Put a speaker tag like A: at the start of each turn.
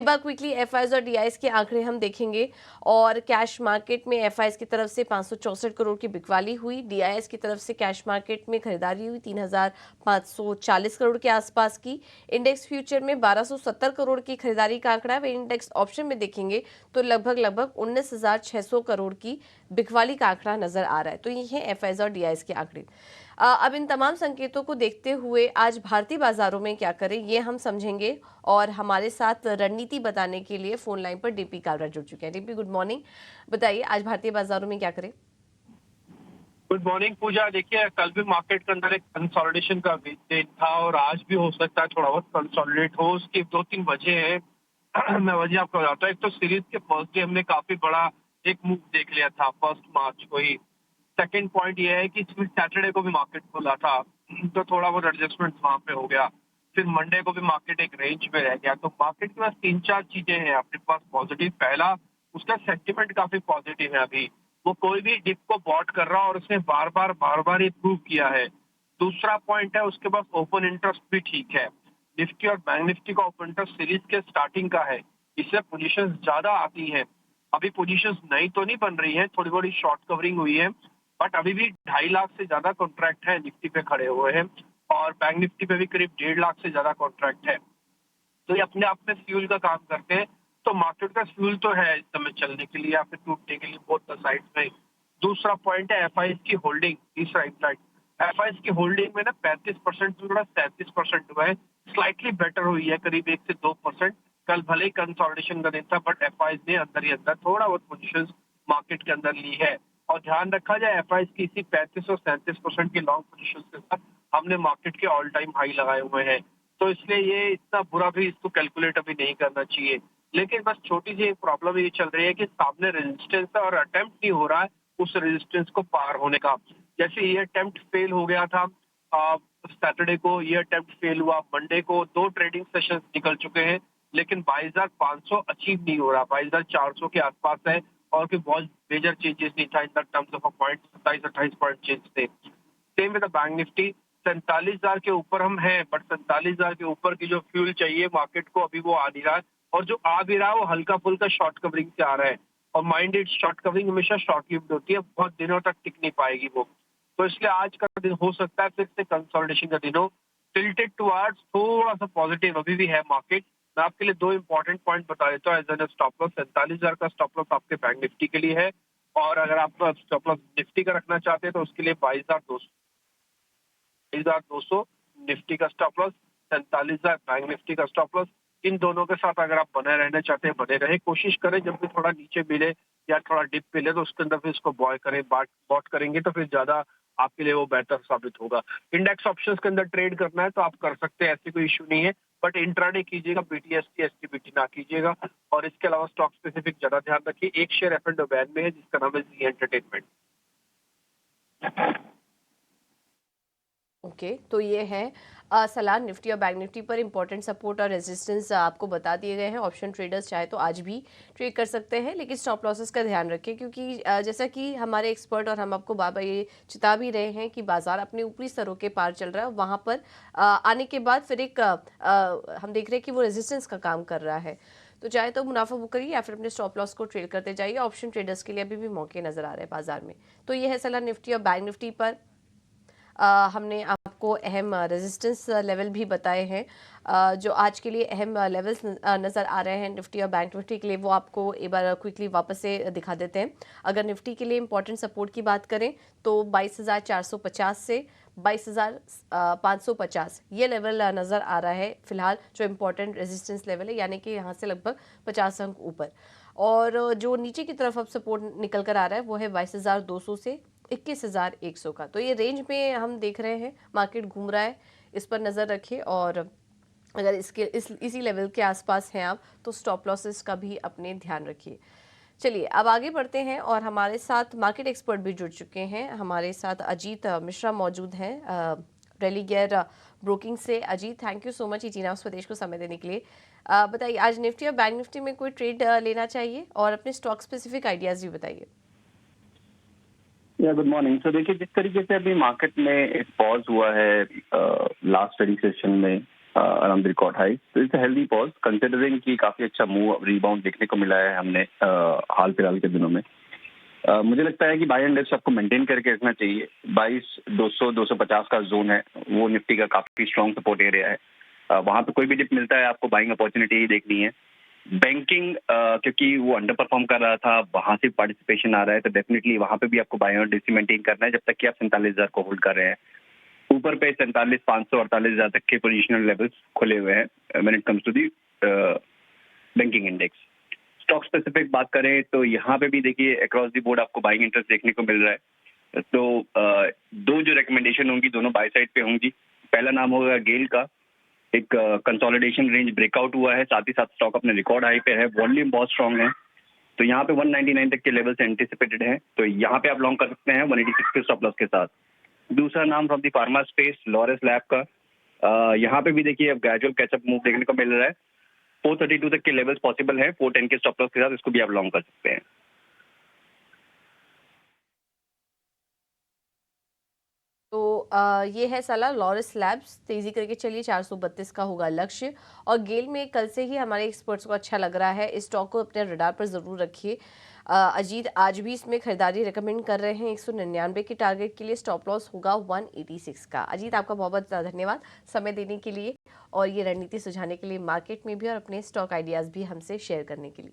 A: बार quickly FIIs और DIs के आंकड़े हम देखेंगे और कैश मार्केट में एफआईज की तरफ से 564 करोड़ की बिकवाली हुई, डीआईएस की तरफ से कैश मार्केट में खरीदारी हुई 3540 करोड़ के आसपास की। इंडेक्स फ्यूचर में 1270 करोड़ की खरीदारी का आंकड़ा है। इंडेक्स ऑप्शन में देखेंगे तो लगभग 19,600 करोड़ की बिकवाली का आंकड़ा नजर आ रहा है। तो ये है एफआईज और डीआईएस के आंकड़े। अब इन तमाम संकेतों को देखते हुए आज भारतीय बाजारों में क्या करें ये हम समझेंगे और हमारे साथ रणनीति बताने के लिए फोन लाइन पर डीपी कालरा जुड़ चुके हैं। DP, good morning. बताइए आज भारतीय बाजारों में क्या करें।
B: गुड मॉर्निंग पूजा। देखिए, कल भी मार्केट के अंदर एक कंसोलिडेशन का दिन था और आज भी हो सकता है थोड़ा बहुत कंसोलिडेट हो। उसकी दो तीन वजह है। मैं वजह आपको बताता हूँ। एक तो सीरीज के फर्स्ट डे हमने काफी बड़ा एक मूव देख लिया था 1 मार्च को ही। सेकंड पॉइंट ये है कि सैटरडे को भी मार्केट खुला था तो थोड़ा बहुत एडजस्टमेंट वहां पे हो गया। फिर मंडे को भी मार्केट एक रेंज में रह गया। तो मार्केट के पास 3-4 चीजें हैं अपने पास पॉजिटिव। पहला, उसका सेंटिमेंट काफी पॉजिटिव है। अभी वो कोई भी डिप को बॉट कर रहा है और उसने बार बार ये प्रूव किया है। दूसरा पॉइंट है, उसके पास ओपन इंटरेस्ट भी ठीक है। निफ्टी और बैंक निफ्टी का ओपन इंटरेस्ट सीरीज के स्टार्टिंग का है, इससे पोजीशंस ज्यादा आती हैं। अभी पोजीशंस नई तो नहीं बन रही है, थोड़ी बड़ी शॉर्ट कवरिंग हुई है, बट अभी भी 2.5 लाख से ज्यादा कॉन्ट्रैक्ट है निफ्टी पे खड़े हुए हैं और बैंक निफ्टी पे भी करीब 1.5 लाख से ज्यादा कॉन्ट्रैक्ट है। तो ये अपने आप में फ्यूल का काम करते हैं। तो मार्केट का फ्यूल तो है इस समय चलने के लिए या फिर टूटने के लिए बोथ साइड में। दूसरा पॉइंट है एफआईएस की होल्डिंग। तीसरा इम्पैक्ट, एफआईएस की होल्डिंग में ना 35% से थोड़ा 37% हुआ है। स्लाइटली बेटर हुई है, करीब 1 से 2%। कल भले ही कंसोलिडेशन का दिन था, बट एफआईएस ने अंदर ही अंदर थोड़ा बहुत पोजिशन मार्केट के अंदर ली है। और ध्यान रखा जाए, एफआईएस की इसी 35 और 37% की लॉन्ग पोजिशन के साथ हमने मार्केट के ऑल टाइम हाई लगाए हुए हैं। तो इसलिए ये इतना बुरा भी इसको कैलकुलेट अभी नहीं करना चाहिए। लेकिन बस छोटी सी प्रॉब्लम ये चल रही है कि सामने रेजिस्टेंस है और अटेम्प्ट नहीं हो रहा है उस रेजिस्टेंस को पार होने का। जैसे ये अटेम्प्ट फेल हो गया था सैटरडे को, ये अटेम्प्ट फेल हुआ मंडे को। 2 ट्रेडिंग सेशंस निकल चुके हैं लेकिन 22,500 अचीव नहीं हो रहा। 22,400 के आसपास है और कोई बहुत मेजर चेंजेस नहीं था in the terms of a point. 27-28 point change थे। Same with the bank Nifty, 47,000 के ऊपर हम हैं, बट 47,000 के ऊपर की जो फ्यूल चाहिए मार्केट को अभी वो आ नहीं रहा है। और जो आ भी रहा है वो हल्का फुल्का शॉर्ट कवरिंग से आ रहा है और माइंडेड शॉर्ट कवरिंग हमेशा शॉर्ट लिव्ड होती है, बहुत दिनों तक टिक नहीं पाएगी वो। तो इसलिए आज का दिन हो सकता है फिर से कंसोलिडेशन का दिन हो, टिल्टेड टुवर्ड्स थोड़ा सा पॉजिटिव अभी भी है मार्केट। मैं आपके लिए 2 इंपॉर्टेंट पॉइंट बता देता हूँ एज एन स्टॉप लॉस। 47,000 का स्टॉप लॉस आपके बैंक निफ्टी के लिए है और अगर आप स्टॉप लॉस निफ्टी का रखना चाहते हैं तो उसके लिए 22,200 निफ्टी का स्टॉप लॉस, 47,000 बैंक निफ्टी का स्टॉप लॉस। इन दोनों के साथ अगर आप बने रहना चाहते हैं बने रहे। कोशिश करें जब भी थोड़ा नीचे मिले या थोड़ा डिप मिले तो उसके अंदर फिर इसको बॉय करें। बॉट करेंगे तो फिर ज्यादा आपके लिए वो बेहतर साबित होगा। इंडेक्स ऑप्शंस के अंदर ट्रेड करना है तो आप कर सकते हैं, ऐसी कोई इशू नहीं है, बट इंट्राडे कीजिएगा, बीटीएसटी एसटीबीटी ना कीजिएगा। और इसके अलावा स्टॉक स्पेसिफिक ज्यादा ध्यान रखिए। एक शेयर एफ एंड बैन में है जिसका नाम है जी एंटरटेनमेंट।
A: ओके, तो ये है सलाह निफ्टी और बैंक निफ्टी पर इंपॉर्टेंट सपोर्ट और रेजिस्टेंस आपको बता दिए गए हैं। ऑप्शन ट्रेडर्स चाहे तो आज भी ट्रेड कर सकते हैं, लेकिन स्टॉप लॉसेस का ध्यान रखें क्योंकि जैसा कि हमारे एक्सपर्ट और हम आपको बार बार ये चिता भी रहे हैं कि बाजार अपने ऊपरी स्तरों के पार चल रहा है। वहाँ पर आने के बाद फिर एक हम देख रहे हैं कि वो रेजिस्टेंस का काम कर रहा है। तो चाहे तो मुनाफा बुक करिए या फिर अपने स्टॉप लॉस को ट्रेड करते जाइए। ऑप्शन ट्रेडर्स के लिए अभी भी मौके नजर आ रहे हैं बाजार में। तो ये है सलाह निफ्टी और बैंक निफ्टी पर। हमने आपको अहम रेजिस्टेंस लेवल भी बताए हैं। जो आज के लिए अहम लेवल्स नज़र आ रहे हैं निफ्टी और बैंक निफ्टी के लिए, वो आपको एक बार क्विकली वापस से दिखा देते हैं। अगर निफ्टी के लिए इंपॉर्टेंट सपोर्ट की बात करें तो 22,450 से 22,550 ये लेवल नज़र आ रहा है फिलहाल, जो इम्पोर्टेंट रेजिस्टेंस लेवल है, यानी कि यहाँ से लगभग 50 अंक ऊपर। और जो नीचे की तरफ अब सपोर्ट निकल कर आ रहा है वो है 22,200 से 21,100 का। तो ये रेंज में हम देख रहे हैं मार्केट घूम रहा है, इस पर नज़र रखिए। और अगर इसी लेवल के आसपास हैं आप तो स्टॉप लॉसेस का भी अपने ध्यान रखिए। चलिए अब आगे बढ़ते हैं और हमारे साथ मार्केट एक्सपर्ट भी जुड़ चुके हैं। हमारे साथ अजीत मिश्रा मौजूद हैं रैली गियर ब्रोकिंग से। Ajit, thank you so much इटीना स्वदेश को समय देने के लिए। बताइए आज निफ्टी और बैंक निफ्टी में कोई ट्रेड लेना चाहिए और अपने स्टॉक स्पेसिफिक आइडियाज़ भी बताइए।
C: Good morning. तो देखिए, जिस तरीके से अभी मार्केट में एक पॉज हुआ है लास्ट स्टडी सेशन में, अराउंड द रिकॉर्ड हाई। तो इट्स हेल्दी पॉज कंसिडरिंग कि काफी अच्छा मूव रिबाउंड देखने को मिला है हमने हाल फिलहाल के दिनों में। मुझे लगता है कि बाय एंड डिप्स आपको मेंटेन करके रखना चाहिए। 22 250 का जोन है, वो निफ्टी का काफी स्ट्रॉन्ग सपोर्ट एरिया है। वहां पे कोई भी डिप मिलता है आपको बाइंग अपॉर्चुनिटी ही देखनी है। बैंकिंग क्योंकि वो अंडर परफॉर्म कर रहा था, वहां से पार्टिसिपेशन आ रहा है, तो डेफिनेटली वहां पे भी आपको बाय एंड डिप्स मेंटेन करना है जब तक कि आप 47,000 को होल्ड कर रहे हैं। ऊपर पे 47,500 48,000 तक के पोजिशनल लेवल्स खुले हुए हैं when it comes to the banking index. Stock specific बात करें तो यहाँ पे भी देखिए अक्रॉस द बोर्ड आपको बाइंग इंटरेस्ट देखने को मिल रहा है। तो दो जो रिकमेंडेशन होंगी दोनों बाय साइड पे होंगी। पहला नाम होगा गेल का, एक कंसोलिडेशन रेंज ब्रेकआउट हुआ है, साथ ही साथ स्टॉक अपने रिकॉर्ड हाई पे है, वॉल्यूम बहुत स्ट्रांग है, तो यहाँ पे 199 तक के लेवल से एंटिसिपेटेड है, तो यहाँ पे आप लॉन्ग कर सकते हैं 186 के स्टॉप लॉस के साथ। दूसरा नाम from the pharma space Laurus lab का, यहाँ पे भी देखिए अब ग्रेजुअल कैचअप मूव देखने को मिल रहा है। 432 तक के लेवल्स पॉसिबल है, 410 के स्टॉप लॉस के साथ इसको भी आप लॉन्ग कर सकते हैं।
A: तो ये है सलाह लॉरस लैब्स, तेजी करके चलिए, 432 का होगा लक्ष्य। और गेल में कल से ही हमारे एक्सपर्ट्स को अच्छा लग रहा है, इस स्टॉक को अपने रडार पर ज़रूर रखिए। अजीत आज भी इसमें खरीदारी रिकमेंड कर रहे हैं 199 के टारगेट के लिए, स्टॉप लॉस होगा 186 का। अजीत आपका बहुत बहुत धन्यवाद समय देने के लिए और ये रणनीति सुझाने के लिए मार्केट में भी और अपने स्टॉक आइडियाज़ भी हमसे शेयर करने के लिए।